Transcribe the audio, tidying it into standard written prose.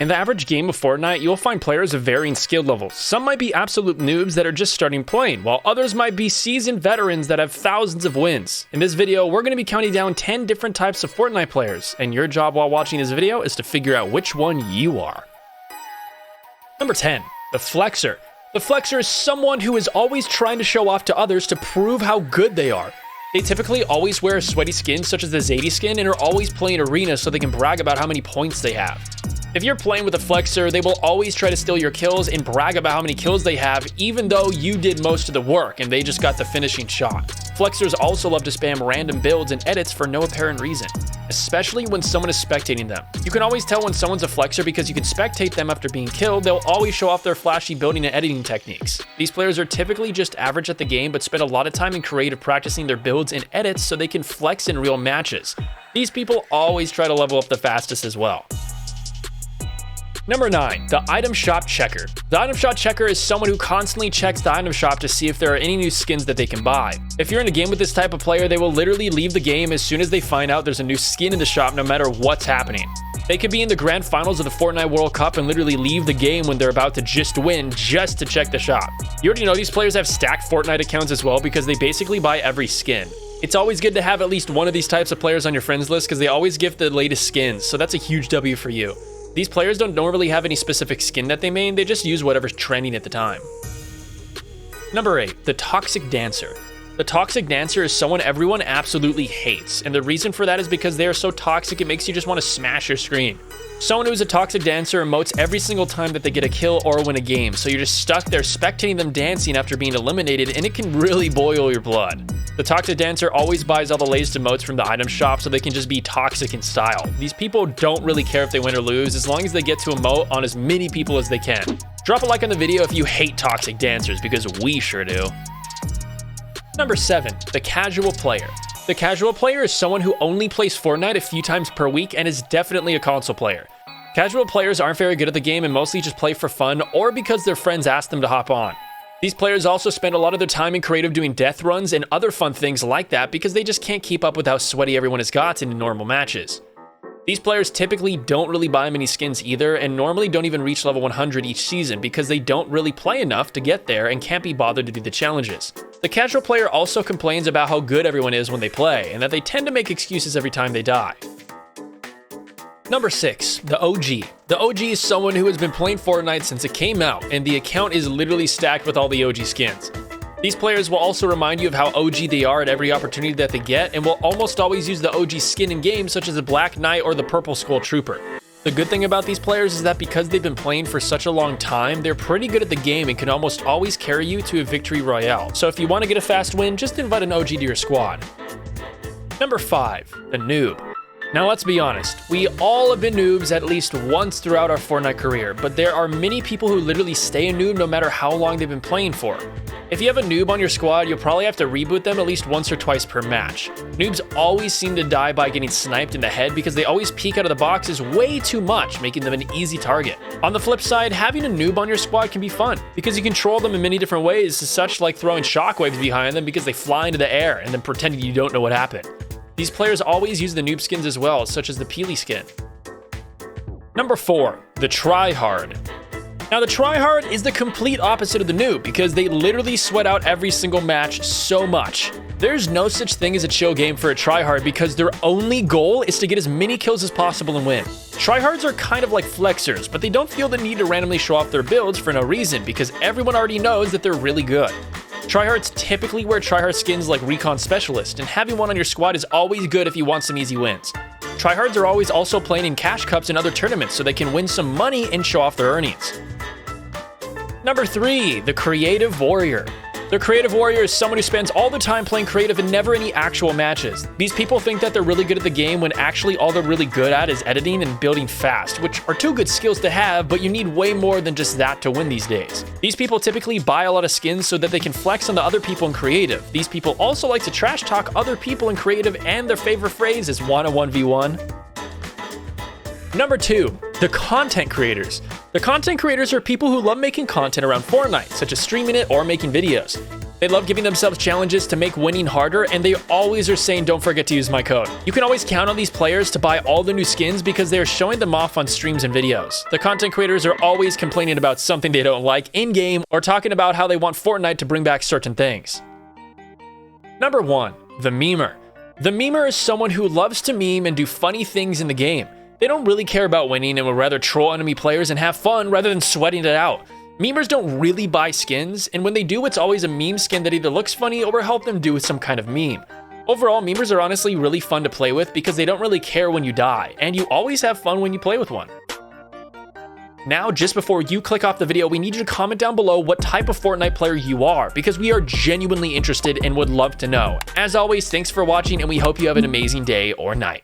In the average game of Fortnite, you'll find players of varying skill levels. Some might be absolute noobs that are just starting playing, while others might be seasoned veterans that have thousands of wins. In this video, we're going to be counting down 10 different types of Fortnite players, and your job while watching this video is to figure out which one you are. Number 10, the Flexor. The Flexor is someone who is always trying to show off to others to prove how good they are. They typically always wear sweaty skins such as the Zadie skin and are always playing arena so they can brag about how many points they have. If you're playing with a Flexor, they will always try to steal your kills and brag about how many kills they have, even though you did most of the work and they just got the finishing shot. Flexors also love to spam random builds and edits for no apparent reason, especially when someone is spectating them. You can always tell when someone's a Flexor because you can spectate them after being killed. They'll always show off their flashy building and editing techniques. These players are typically just average at the game, but spend a lot of time in creative practicing their builds and edits so they can flex in real matches. These people always try to level up the fastest as well. Number 9, the item shop checker. The item shop checker is someone who constantly checks the item shop to see if there are any new skins that they can buy. If you're in a game with this type of player, they will literally leave the game as soon as they find out there's a new skin in the shop, no matter what's happening. They could be in the grand finals of the Fortnite World Cup and literally leave the game when they're about to just win just to check the shop. You already know these players have stacked Fortnite accounts as well because they basically buy every skin. It's always good to have at least one of these types of players on your friends list because they always gift the latest skins, so that's a huge W for you. These players don't normally have any specific skin that they main, they just use whatever's trending at the time. Number 8, the toxic dancer. The toxic dancer is someone everyone absolutely hates, and the reason for that is because they are so toxic it makes you just want to smash your screen. Someone who's a toxic dancer emotes every single time that they get a kill or win a game, so you're just stuck there spectating them dancing after being eliminated, and it can really boil your blood. The toxic dancer always buys all the latest emotes from the item shop so they can just be toxic in style. These people don't really care if they win or lose as long as they get to emote on as many people as they can. Drop a like on the video if you hate toxic dancers, because we sure do. Number 7, the casual player. The casual player is someone who only plays Fortnite a few times per week and is definitely a console player. Casual players aren't very good at the game and mostly just play for fun or because their friends ask them to hop on. These players also spend a lot of their time in creative doing death runs and other fun things like that because they just can't keep up with how sweaty everyone has gotten in normal matches. These players typically don't really buy many skins either and normally don't even reach level 100 each season because they don't really play enough to get there and can't be bothered to do the challenges. The casual player also complains about how good everyone is when they play and that they tend to make excuses every time they die. Number 6, the OG. The OG is someone who has been playing Fortnite since it came out, and the account is literally stacked with all the OG skins. These players will also remind you of how OG they are at every opportunity that they get, and will almost always use the OG skin in games such as the Black Knight or the Purple Skull Trooper. The good thing about these players is that because they've been playing for such a long time, they're pretty good at the game and can almost always carry you to a victory royale. So if you want to get a fast win, just invite an OG to your squad. Number 5, the Noob. Now let's be honest, we all have been noobs at least once throughout our Fortnite career, but there are many people who literally stay a noob no matter how long they've been playing for. If you have a noob on your squad, you'll probably have to reboot them at least once or twice per match. Noobs always seem to die by getting sniped in the head because they always peek out of the boxes way too much, making them an easy target. On the flip side, having a noob on your squad can be fun because you control them in many different ways, such like throwing shockwaves behind them because they fly into the air and then pretending you don't know what happened. These players always use the noob skins as well, such as the Peely skin. Number 4, the Tryhard. Now the Tryhard is the complete opposite of the noob because they literally sweat out every single match so much. There's no such thing as a chill game for a Tryhard because their only goal is to get as many kills as possible and win. Tryhards are kind of like Flexors, but they don't feel the need to randomly show off their builds for no reason because everyone already knows that they're really good. Tryhards typically wear Tryhard skins like Recon Specialist, and having one on your squad is always good if you want some easy wins. Tryhards are always also playing in cash cups and other tournaments so they can win some money and show off their earnings. Number 3, the Creative Warrior. The Creative Warrior is someone who spends all the time playing creative and never any actual matches. These people think that they're really good at the game when actually all they're really good at is editing and building fast, which are two good skills to have, but you need way more than just that to win these days. These people typically buy a lot of skins so that they can flex on the other people in creative. These people also like to trash talk other people in creative, and their favorite phrase is "wanna 1v1?" Number 2, the content creators. The content creators are people who love making content around Fortnite, such as streaming it or making videos. They love giving themselves challenges to make winning harder, and they always are saying don't forget to use my code. You can always count on these players to buy all the new skins because they are showing them off on streams and videos. The content creators are always complaining about something they don't like in-game or talking about how they want Fortnite to bring back certain things. Number 1. The memer. The memer is someone who loves to meme and do funny things in the game. They don't really care about winning and would rather troll enemy players and have fun rather than sweating it out. Memers don't really buy skins, and when they do, it's always a meme skin that either looks funny or will help them do some kind of meme. Overall, memers are honestly really fun to play with because they don't really care when you die, and you always have fun when you play with one. Now, just before you click off the video, we need you to comment down below what type of Fortnite player you are, because we are genuinely interested and would love to know. As always, thanks for watching, and we hope you have an amazing day or night.